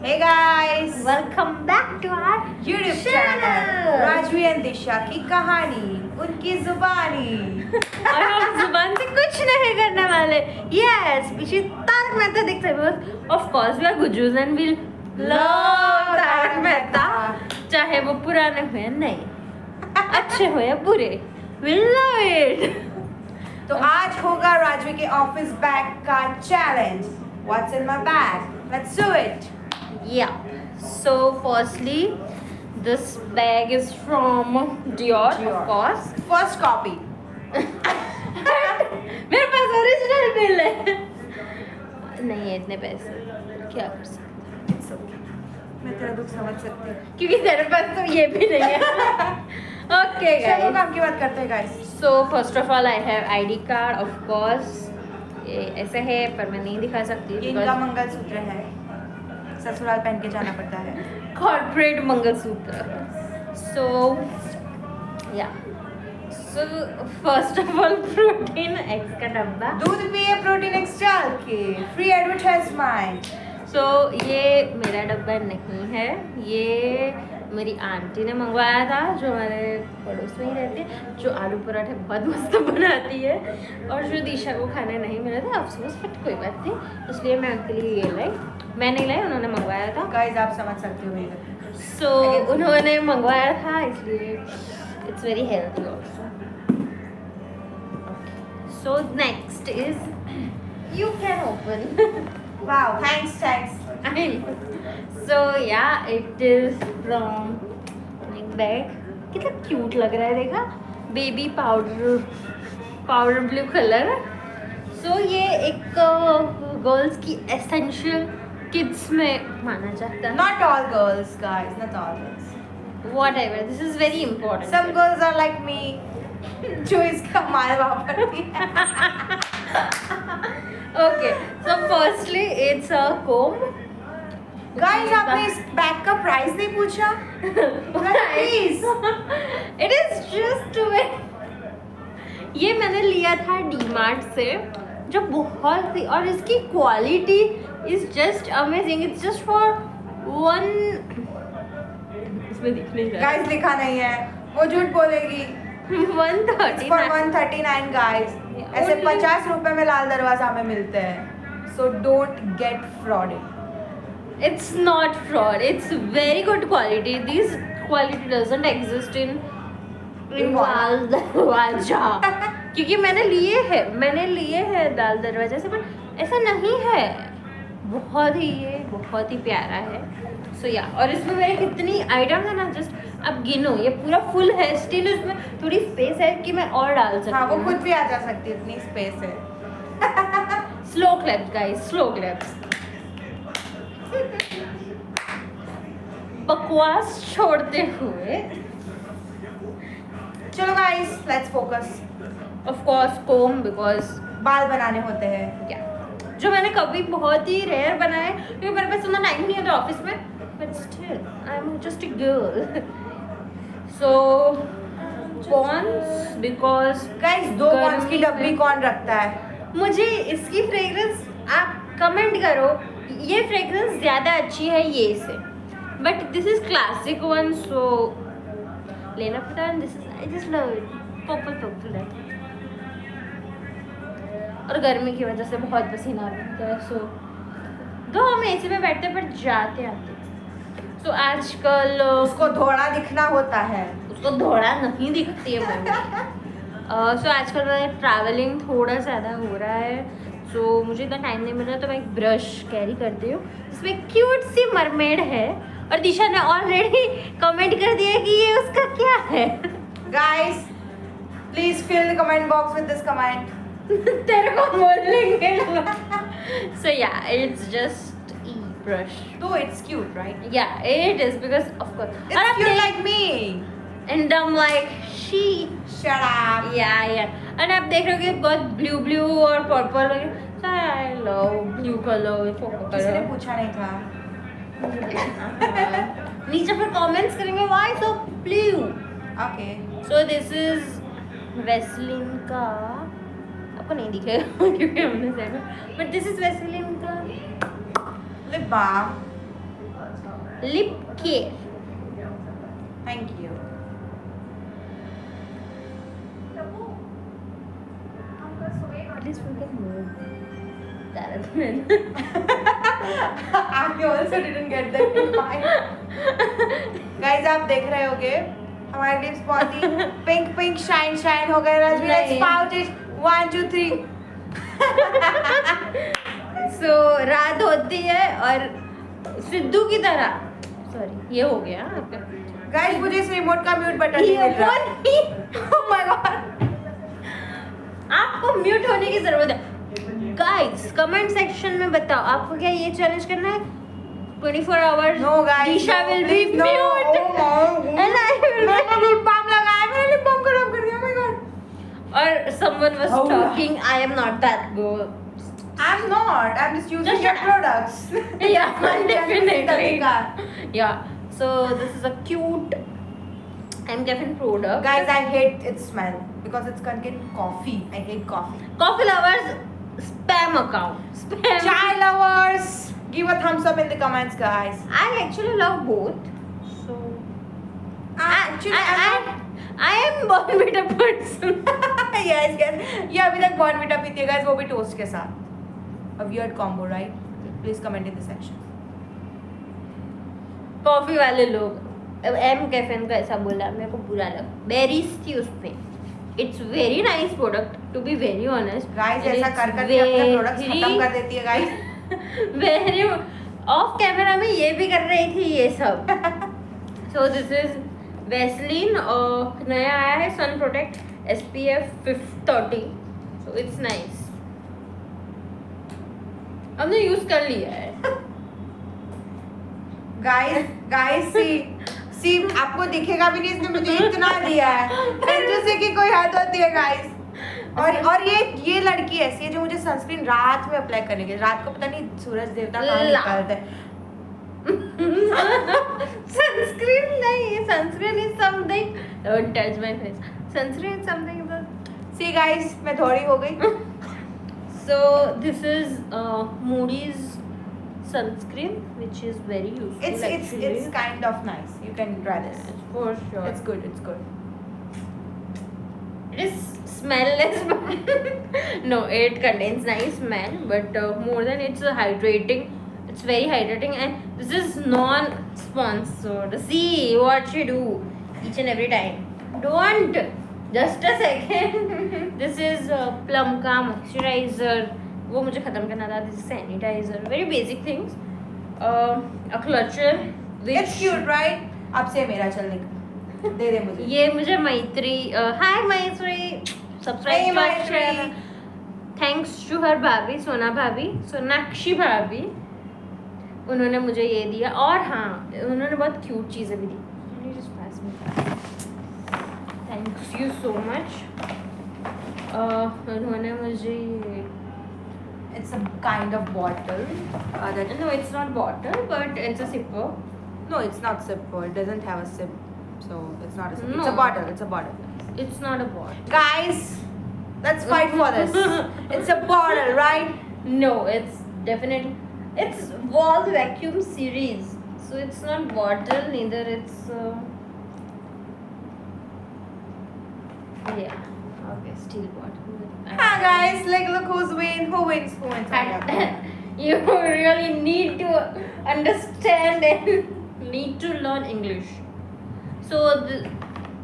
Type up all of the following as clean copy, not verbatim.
Hey guys, welcome back to our YouTube channel Rajvi and Disha की कहानी, उनकी जुबानी। और हम जुबान से कुछ नहीं करने वाले। यस, पीछे तारक मेहता दिखता है बस। Of course we are Gujjus and we love Tarak Mehta, चाहे वो पुराने हो या नए, अच्छे हो या बुरे, वी लव इट। तो आज होगा राजवी के ऑफिस बैग का challenge. What's in my bag? Let's do it. Yeah. So firstly, this bag is from Dior, Dior. of course. First copy. मेरे पास ओरिजिनल बिल है। नहीं है इतने पैसे, क्या कर सकते। It's okay. मैं तेरा दुख समझ सकती हूँ। क्योंकि तेरे पास तो ये भी नहीं है। Okay चलो guys. काम की बात करते हैं guys. So first of all I have ID card, of course. ये ऐसे है पर मैं नहीं दिखा सकती ये इनका मंगलसूत्र है, ससुराल पहन के जाना पड़ता है। Corporate mangalsutra. So yeah. So first of all protein x का डब्बा। दूध पिए प्रोटीन एक्स डाल के, फ्री एडवर्टाइजमेंट। So ये मेरा डब्बा नहीं है, ये मेरी आंटी ने मंगवाया था जो हमारे पड़ोस में ही रहती है, जो आलू पराठे बहुत मस्त बनाती है और जो दिशा को खाने नहीं मिला था, अफसोस, बट कोई बात नहीं, इसलिए मैं उनके लिए ये लाई। मैं नहीं लाई, उन्होंने मंगवाया था। गाइस आप समझ सकते हो मेरे। So उन्होंने मंगवाया था इसलिए it's very healthy also. So next is you can open. Wow, thanks. So yeah, it is from like bag. कितना क्यूट लग रहा है, देखा, बेबी पाउडर ब्लू कलर। सो ये एक गर्ल्स की एसेंशियल किड्स में माना जाता है। Not all girls, guys, not all girls. Whatever, this is very important. Some girls are like me, जो इसका माल वापरती है। Okay, so firstly it's a comb. Guys, आपने इस बैग का प्राइस नहीं पूछा? Please. It is just ये मैंने लिया था डीमार्ट से, जो बहुत ही, और इसकी quality is just amazing. It's just for one, इसमें दिख नहीं रहा। Guys लिखा नहीं है, वो झूठ बोलेगी। 139 For 139 guys. ऐसे Only- 50 रुपए में लाल दरवाजा में मिलते हैं। So don't get frauded. It's not fraud. It's very good quality. This quality doesn't exist in लाल दरवाजा। क्योंकि मैंने लिए हैं दाल दरवाजा से, पर ऐसा नहीं है। बहुत ही प्यारा है। सो या, और इसमें मेरे कितनी आइटम्स है ना, जस्ट अब गिनो, ये पूरा फुल है, स्टिल इसमें थोड़ी स्पेस है कि मैं और डाल सकती हूँ। हाँ, वो खुद भी आ जा सकती है, इतनी स्पेस है। Slow claps guys, slow claps. बकवास छोड़ते हुए, चलो guys, let's focus. Of course comb, because बाल बनाने होते हैं। क्या, जो मैंने कभी बहुत ही रेयर बनाए, क्योंकि मेरे पास उतना टाइम नहीं होता ऑफिस में, but still I am just a girl. So Pond's, because guys, 2 Pond's की डब्बी कौन रखता है? मुझे इसकी फ्रेग्रेंस, आप कमेंट करो, ये फ्रेग्रेंस ज़्यादा अच्छी है ये से, but this is classic one, so लेना पड़ता है। This is, I just love it, purple है, और गर्मी की वजह से बहुत पसीना आता है। सो दो हम एसी में बैठते हैं, पर जाते आते। सो आजकल उसको थोड़ा दिखना होता है। उसको धोड़ा नहीं दिखती है मम्मी। सो आजकल मैं ट्रैवलिंग थोड़ा ज़्यादा हो रहा है, सो मुझे इतना टाइम नहीं मिल रहा, तो मैं एक ब्रश कैरी करती हूँ जिसमें क्यूट सी मरमेड है, और दिशा ने ऑलरेडी कमेंट कर दिया कि ये उसका क्या है। Guys, please fill the comment box with this comment. तेरे को बोलेंगे। So yeah, it's just a brush. तो it's cute, right? Yeah it is, because of course It's cute like me. And I'm like she. Shut up. Yeah and आप देख रहे हो कि बहुत ब्लू और purple, I love blue colour, purple किसी ने कलर। पूछा नहीं था। नीचे फिर कमेंट्स करेंगे why so blue. Okay. So this is Vaseline का, आपको नहीं दिखेगा क्योंकि हमने set, but this is Vaseline का lip balm. Lip care. Thank you. At least we can move. That I also didn't get that in mind. Guys, आप देख रहे होगे हमारे लिप्स बहुत ही पिंक पिंक शाइन हो गए. Rajvi, let's नहीं. spout it. 1, 2, 3. So रात होती है और सिद्धू की तरह. Sorry, ये हो गया आपका. Guys, मुझे इस रिमोट का म्यूट बटन नहीं मिल रहा. Oh my god. आपको म्यूट होने की जरूरत है. गाइस कमेंट सेक्शन में बताओ आपको क्या ये चैलेंज करना है 24 hours. No, guys. Disha no, will be please, no. mute. Oh my And I will मैंने लिप बाम लगाया. मैंने लिप बाम खराब कर दिया. Oh my god. or someone was Oh. talking. I am not that girl. I'm not. I'm just using Just your shut up. products. Yeah, definitely. Tanika. Yeah. So this is a cute M Caffeine product. Guys, I hate its smell because it's contain coffee. I hate coffee. Coffee lovers spam account. Spam. Chai lovers, give a thumbs up in the comments, guys. I actually love both. So Actually, I am Bournvita person. yes, yes. ये अभी तक Bournvita पीती है, guys, वो भी toast के साथ. A weird combo, right? Please comment in the section. Coffee वाले लोग एम कैफेन का ऐसा बोला मेरे को बुरा लगा. बेरीज थी उसपे. It's very nice product to be very honest. Guys, ऐसा कर करके अपने प्रोडक्ट्स खत्म कर देती है, guys. वेरी ऑफ कैमरा में ये भी कर रही थी ये सब. सो दिस इज वेस्लिन और नया आया है sun protect SPF 30. So it's nice. हमने यूज कर लिया है. Guys, see, आपको दिखेगा भी नहीं, इसने मुझे इतना दिया है. कंजूसी की कोई हद होती है, guys. और ये लड़की ऐसी है जो मुझे सनस्क्रीन रात में अप्लाई करने की. रात को पता नहीं सूरज देवता कहाँ निकलते हैं. Sunscreen नहीं, sunscreen is something. Don't touch my face. Sunscreen is something that. See, guys, मैं थोड़ी हो गई. So this is Moody's sunscreen, which is very useful. It's kind of nice. You can try this. For sure. It's good. It is smellless, but no, it contains nice smell. But more than it's hydrating. It's very hydrating, and this is non-sponsored. See what she do each and every time. Don't. Just a second. This is Plum का moisturizer. वो मुझे खत्म करना था. This is sanitizer. Very basic things. A clutcher. It's cute, right? अब से मेरा चलने का. दे दे मुझे. ये मुझे मैत्री. Hi मैत्री. Subscribe Hey, to our Maitri. channel. Thanks to her भाभी, सोना भाभी, सोनाक्षी भाभी. उन्होंने मुझे ये दिया. और हाँ, उन्होंने बहुत क्यूट चीज़ें भी दी. Thanks you so much. उन्होंने मुझे It's a kind of bottle. no, it's not bottle, but it's a sipper. No, it's not sipper. It doesn't have a sip, so it's not a sip. It's No. a bottle. It's a bottle. It's not a bottle. Guys, let's fight for this. It's a bottle, right? No, it's definitely it's Wall Vacuum series, so it's not bottle neither. It's yeah, okay, steel bottle. Ah, guys, like look who's win. Who wins? Who wins? You really need to understand and need to learn English. So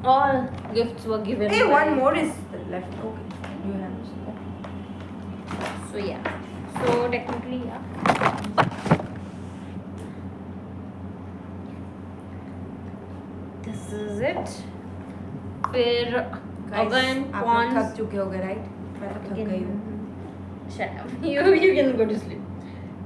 all gifts were given. Hey, by- one more is left. Okay, you have this. So yeah. So technically yeah. This is it. फिर Guys, Again, आप लोग Pond's. थक चुके होगे, right? मैं तो थक गई हूँ. Shut up. You can go to sleep.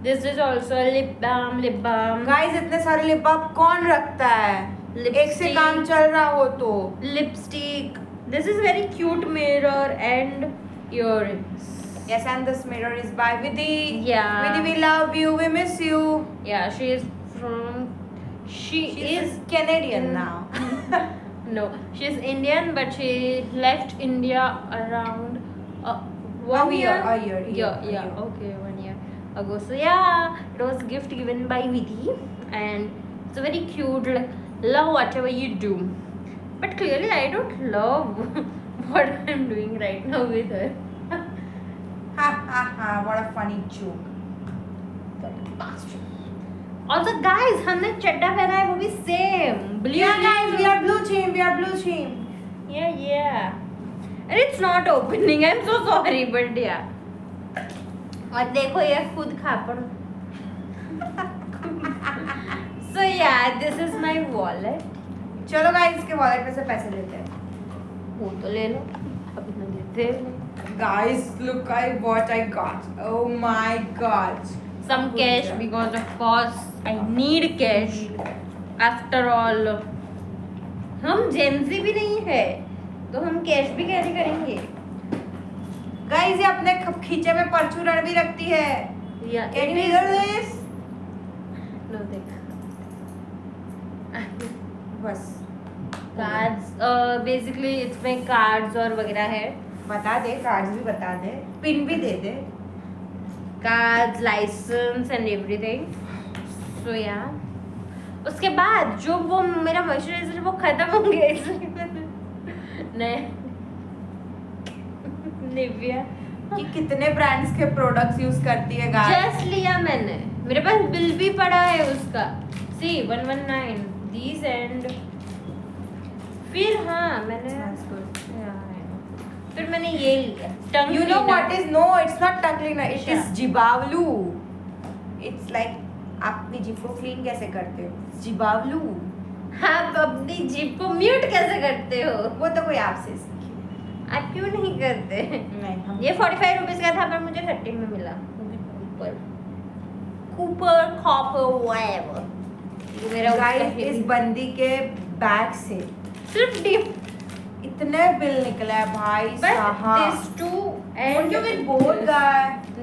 This is also a lip balm. Guys, इतने सारे लिप बाम कौन रखता है? एक से Lipstick. काम चल रहा हो तो. Lipstick. This is very cute mirror and earrings. Yes, and this mirror is by Vidhi. Yeah. Vidhi, we love you. We miss you. Yeah, she is from. She She's is Canadian in- now. No, she's Indian, but she left India around one A year. year. Yeah. Okay, 1 year ago. So yeah, it was gift given by Vidhi, and It's very cute. Like, love whatever you do. But clearly, I don't love what I'm doing right now with her. Ha ha ha! What a funny joke. Also, guys, हमने चड्डा पहना है वो भी same. Yeah, guys, we are blue team. We are blue team. Yeah. And it's not opening. I'm so sorry, but yeah. और देखो ये खुद खापड़. So yeah, this is my wallet. चलो गाइस इसके वॉलेट में से पैसे लेते हैं. वो तो ले लो. अभी मैं देते हैं. Guys, look what I got. Oh my god. Some cash because of course I need cash. After all, हम जेंजी भी नहीं है, तो हम कैश भी कैरी करेंगे. गाइस ये अपने खींचे में परचूरण भी रखती है. Yeah, Can you hear this? No, देख. बस कार्ड्स बेसिकली इसमें कार्ड्स और वगैरह है. बता दे, कार्ड्स भी बता दे, पिन भी दे दे. Cards, license and everything. So या उसके बाद जो वो मेरा मॉइस्चराइजर वो खत्म हो गया इसलिए नहीं निविया कि कितने ब्रांड्स के प्रोडक्ट्स यूज करती है गाइस. जस्ट लिया मैंने. मेरे पास बिल भी पड़ा है उसका. सी 119 these एंड फिर हाँ मैंने फिर मैंने ये लिया. टंग You know what is? No, it's not tongue cleaner. It is जिबावलू. It's like आप अपनी जीभ को क्लीन कैसे करते हो? जिबावलू. आप अपनी जीभ को म्यूट कैसे करते हो? वो तो कोई आपसे सीखे. आप क्यों नहीं करते? नहीं हम ये 45 रुपीस का था पर मुझे 30 में मिला. Cooper copper whatever. ये मेरा गाइस इस बंदी के बैग से सिर्फ डिप. इतने बिल निकला है भाई But साहब. this two and you will both guy.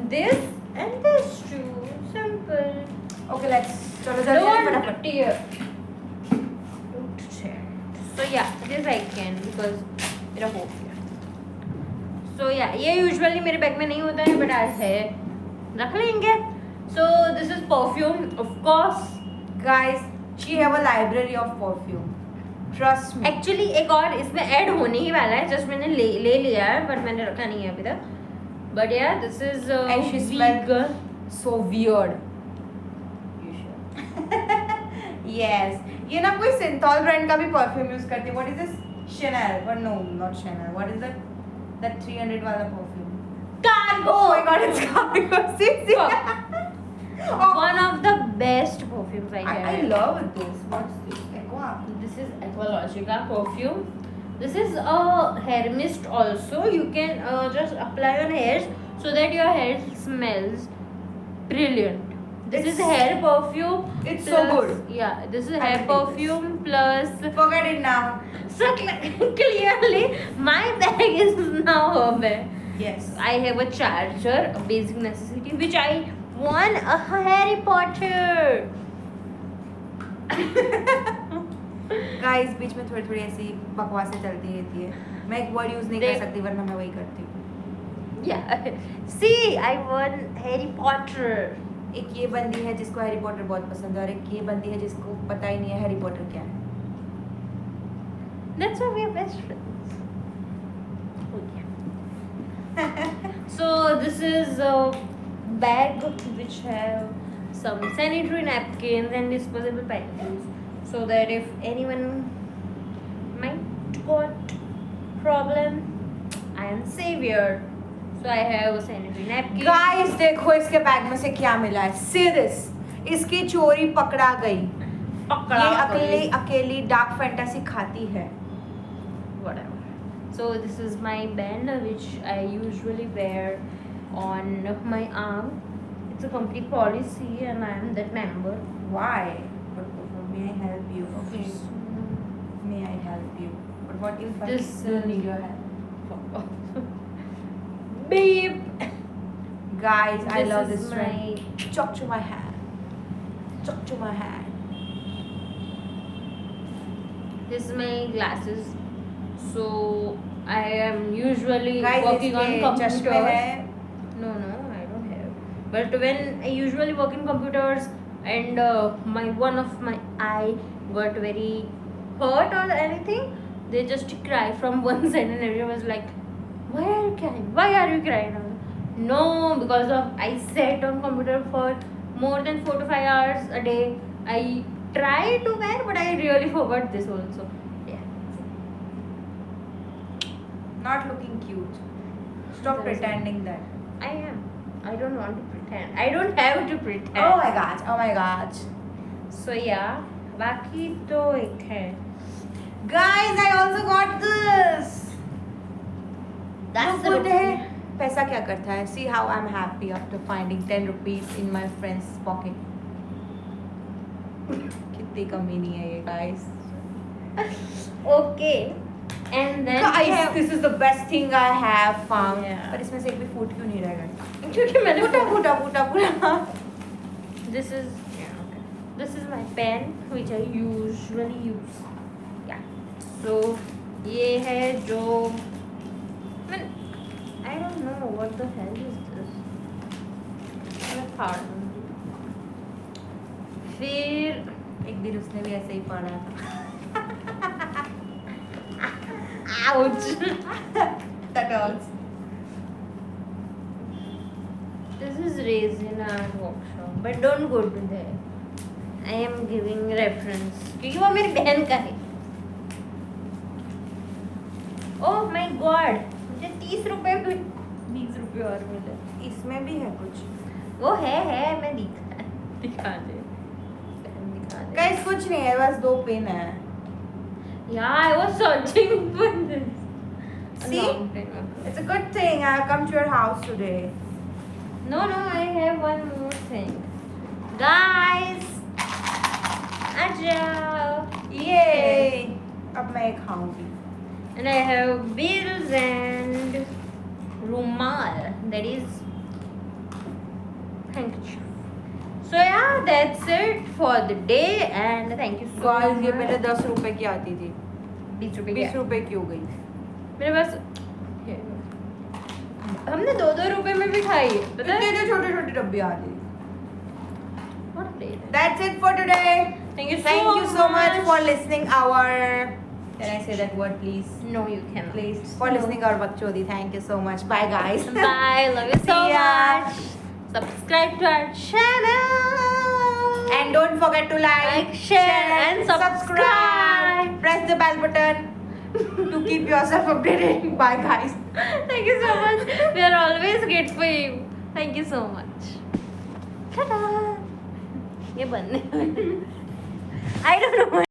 this and this two simple. Okay, let's चलो जल्दी Don't फटाफट. tear. So yeah, this I can because मेरा हो गया. So yeah, ये usually मेरे बैग में नहीं होता है but आज है. रख लेंगे. So this is perfume of course. Guys, she have a library of perfume. Trust me. Actually एक और इसमें ऐड होने ही वाला है. जस्ट मैंने ले लिया है पर मैंने रखा नहीं है अभी तक. बट या this is And she smells so weird. Yes. ये ना कोई सिंथॉल ब्रांड का भी परफ्यूम यूज करती है. What is this? Chanel. But no, not Chanel. What is that? That 300 वाला perfume. Cargo. Oh my god, it's Cargo. See. One of the best perfumes I have. I love this. What's this? Aqua. This is Aqualogica perfume. This is a hair mist also. You can just apply on hairs so that your hair smells brilliant. This is hair perfume. It's plus, so good. Yeah, this is I hair will take perfume plus. Forget it now. So clearly, my bag is now her bag. Yes. I have a charger, a basic necessity, which I won a Harry Potter. Guys बीच में थोड़ी थोड़ी ऐसी बकवासें चलती रहती है. मैं एक वर्ड यूज नहीं कर देख. सकती वरना मैं वही करती हूँ. Yeah. See, I won Harry Potter. एक ये बंदी है जिसको हैरी पॉटर बहुत पसंद है और एक ये बंदी है जिसको पता ही नहीं है हैरी पॉटर क्या है. That's why we are best friends. Oh, yeah. So this is a bag which have some sanitary napkins and disposable panties, so that if anyone might got problem, I am savior. So I have a sanitary napkin. Guys देखो इसके bag में से क्या मिला है. See this. इसकी चोरी पकड़ा गई. ये अकेली डार्क फैंटेसी खाती है. Whatever. So this is my band which I usually wear on my arm. It's a company policy and I am that member. Why? But may I help you? Okay. May I help you? But what if I This still need your help? Beep. Guys, I This love is this trend. Talk to my hand. Talk to my hand. This is my glasses. So I am usually Guys, working on इसके चश्मे computers. हैं. No, I don't have. But when I usually work in computers, and my one of my eye got very hurt or anything. They just cry from one side and everyone was like, why are you crying, why are you crying? I was like, no, because of I sat on computer for more than 4 to 5 hours a day. I try to wear, but I really forgot this also. Yeah. Not looking cute. Stop There's- pretending that. I am. I don't want to pretend. I don't have to pretend. Oh my god. Oh my god. So yeah, बाकी तो एक है. Guys, I also got this. That's जो the good है. पैसा क्या करता है? See how I'm happy after finding 10 rupees in my friend's pocket. कितनी कमीनी है ये guys. Okay. And then we Guys, have, this is the best thing I have found. Yeah. पर इसमें से एक भी फूट क्यों नहीं रहा है? क्योंकि मैंने फूटा फूटा फूटा फूटा. this is yeah, okay. This is my pen which I usually use. Yeah. So ये है जो I don't know what the hell is this. मैं फाड़ दूँगी. फिर एक दिन उसने भी ऐसे ही पढ़ा था. ouch. That hurts. This is Resin Art Workshop, but don't go to there. I am giving reference क्योंकि वो मेरी बहन का है. Oh my God, मुझे 30 रुपए 20 रुपए और मिले. इसमें भी है कुछ. वो है मैं दिखा दे. दिखा दे. गाइस कुछ नहीं है, बस 2 पेन है. Yeah, I was searching for this. A See? long time ago. It's a good thing I have come to your house today. No, I have one more thing. Guys, आ जाओ. Yay! अब मैं ये खाऊंगी. And I have bills and rumal, that is handkerchief. So yeah, that's it for the day and thank you so Guys, ये much. पहले 10 रुपए की आती थी. 20 रुपए 20 रुपए की हो गई. मेरे पास हमने 2-2 रुपए में भी खाई है, पता है? इतने छोटे छोटे डब्बे आ रही. What a day. That's it for today. Thank you so much for listening our. Can I say that word please? No, you cannot. Please for listening our bakchodi. Thank you so much. Bye guys. Bye. Love you so See ya. much. Subscribe to our channel. And don't forget to Like, share, and subscribe. Press the bell button to keep yourself updated. Bye guys. Thank you so much. We are always great for you. Thank you so much. Ta-da. ये बनने I don't know.